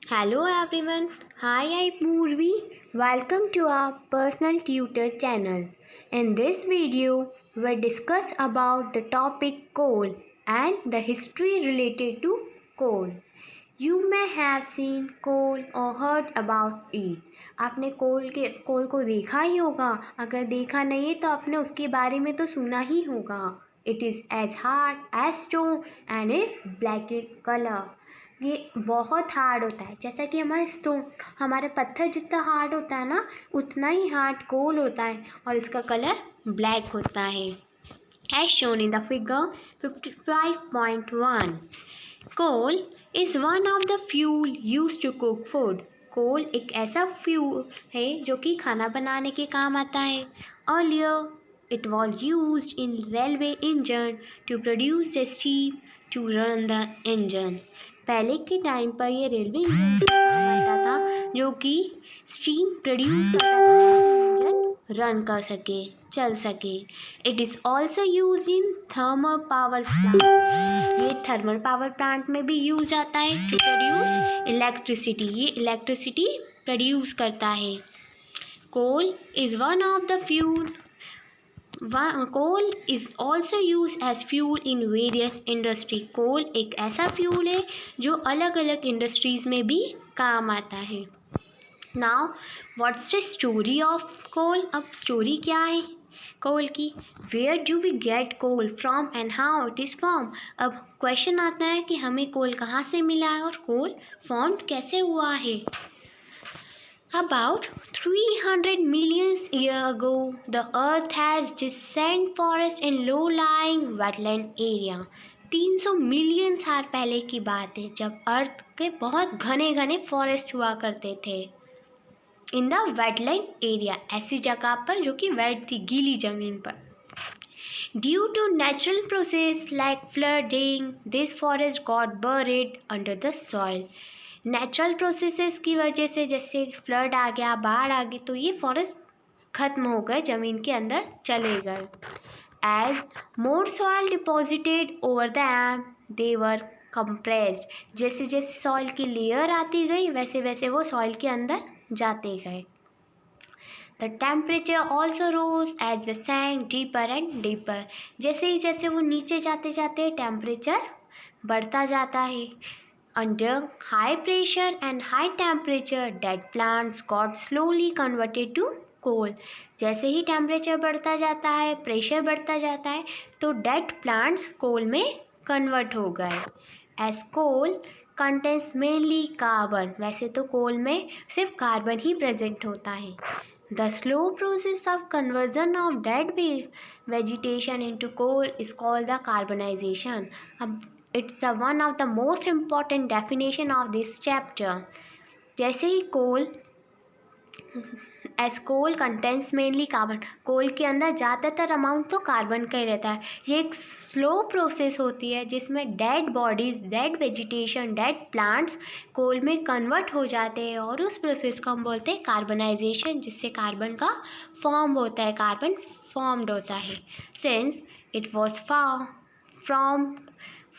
Hello everyone. Hi, I'm Purvi. Welcome to our personal tutor channel. In this video, we'll discuss about the topic coal and the history related to coal. You may have seen coal or heard about it. आपने कोल को देखा ही होगा. अगर देखा नहीं है तो आपने उसके बारे में तो सुना ही होगा. It is as hard as stone and is black in color. ये बहुत हार्ड होता है. जैसा कि हमारे पत्थर जितना हार्ड होता है ना, उतना ही हार्ड कोल होता है और इसका कलर ब्लैक होता है. As shown in the figure 55.1, coal is one of the fuel used to cook food. कोल एक ऐसा फ्यूल है जो कि खाना बनाने के काम आता है. Earlier, it was used in railway engine to produce the steam to run the engine. पहले के टाइम पर ये रेलवे इंजन आता था जो कि स्टीम प्रोड्यूस करता था, इंजन रन कर सके, चल सके. It is also use in thermal power plant. ये थर्मल पावर प्लांट में भी यूज आता है टू प्रोड्यूस इलेक्ट्रिसिटी. ये इलेक्ट्रिसिटी प्रोड्यूस करता है. Coal is one of the fuel. Coal is also use as fuel in various industry. Coal एक ऐसा फ्यूल है जो अलग अलग इंडस्ट्रीज़ में भी काम आता है. Now what's the story of coal. अब स्टोरी क्या है कोल की. Where do we get coal from and how it is form. अब क्वेश्चन आता है कि हमें कोल कहाँ से मिला है और कोल फॉर्म कैसे हुआ है. About 300 million years ago, the earth has descent forest in low-lying wetland area. 300 million साल पहले की बात है जब अर्थ के बहुत घने घने फॉरेस्ट हुआ करते थे. इन द वेटलैंड एरिया, ऐसी जगह पर जो कि वेट थी, गीली जमीन पर. Due to natural process like flooding, this forest got buried under the soil. Natural processes की वजह से जैसे फ्लड आ गया, बाढ़ आ गई, तो ये फॉरेस्ट ख़त्म हो गए, ज़मीन के अंदर चले गए. As more soil deposited over them they were compressed. जैसे जैसे सॉइल की लेयर आती गई वैसे वैसे वो सॉइल के अंदर जाते गए. The temperature also rose as the sank deeper and deeper. जैसे वो नीचे जाते जाते टेम्परेचर बढ़ता जाता है. Under high pressure and high temperature, dead plants got slowly converted to coal. जैसे ही टेम्परेचर बढ़ता जाता है, प्रेशर बढ़ता जाता है, तो डेड प्लांट्स कोल में कन्वर्ट हो गए. As coal contains mainly carbon. वैसे तो कोल में सिर्फ कार्बन ही प्रेजेंट होता है. The slow process of conversion of dead vegetation into coal is called the carbonisation. अब it's the one of the most important definition of this chapter. जैसे ही coal as coal contains mainly carbon. Coal के अंदर ज़्यादातर amount तो carbon का ही रहता है. ये एक स्लो प्रोसेस होती है जिसमें dead bodies, dead vegetation, dead plants coal में कन्वर्ट हो जाते हैं और उस प्रोसेस को हम बोलते हैं कार्बनाइजेशन, जिससे कार्बन का फॉर्म होता है, कार्बन फॉर्म्ड होता है. Since it was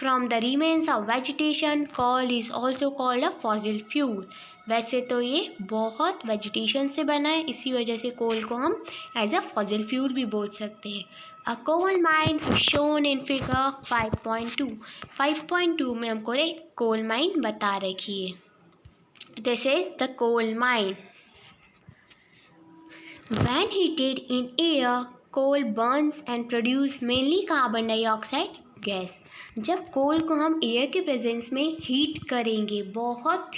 from the remains of vegetation, coal is also called a fossil fuel. वैसे तो ये बहुत वेजिटेशन से बना है, इसी वजह से कोल को हम एज अ फॉसिल फ्यूल भी बोल सकते हैं. A coal mine is shown in figure 5.2. 5.2 में हमको एक कोल माइन बता रखी है. This is the coal mine. When heated in air, coal burns and produce mainly carbon dioxide gas. जब कोल को हम एयर के प्रेजेंस में हीट करेंगे, बहुत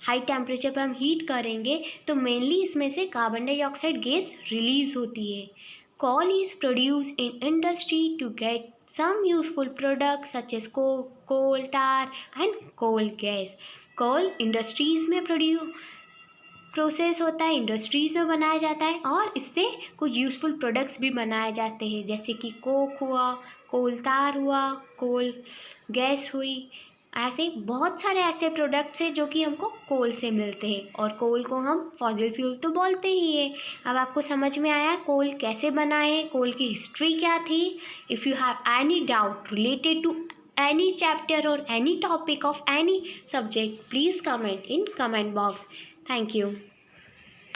हाई टेम्परेचर पर हम हीट करेंगे, तो मेनली इसमें से कार्बन डाइऑक्साइड गैस रिलीज होती है. Coal is produce in industry to get some useful products such as coal tar and coal gas. Coal industries में प्रोसेस होता है, इंडस्ट्रीज़ में बनाया जाता है और इससे कुछ यूज़फुल प्रोडक्ट्स भी बनाए जाते हैं, जैसे कि कोक हुआ, कोल तार हुआ, कोल गैस हुई. ऐसे बहुत सारे ऐसे प्रोडक्ट्स हैं जो कि हमको कोल से मिलते हैं और कोल को हम फॉसिल फ्यूल तो बोलते ही है. अब आपको समझ में आया कोल कैसे बना है, कोल की हिस्ट्री क्या थी. If you have any doubt related to any chapter or any topic of any subject, please comment in comment box. Thank you.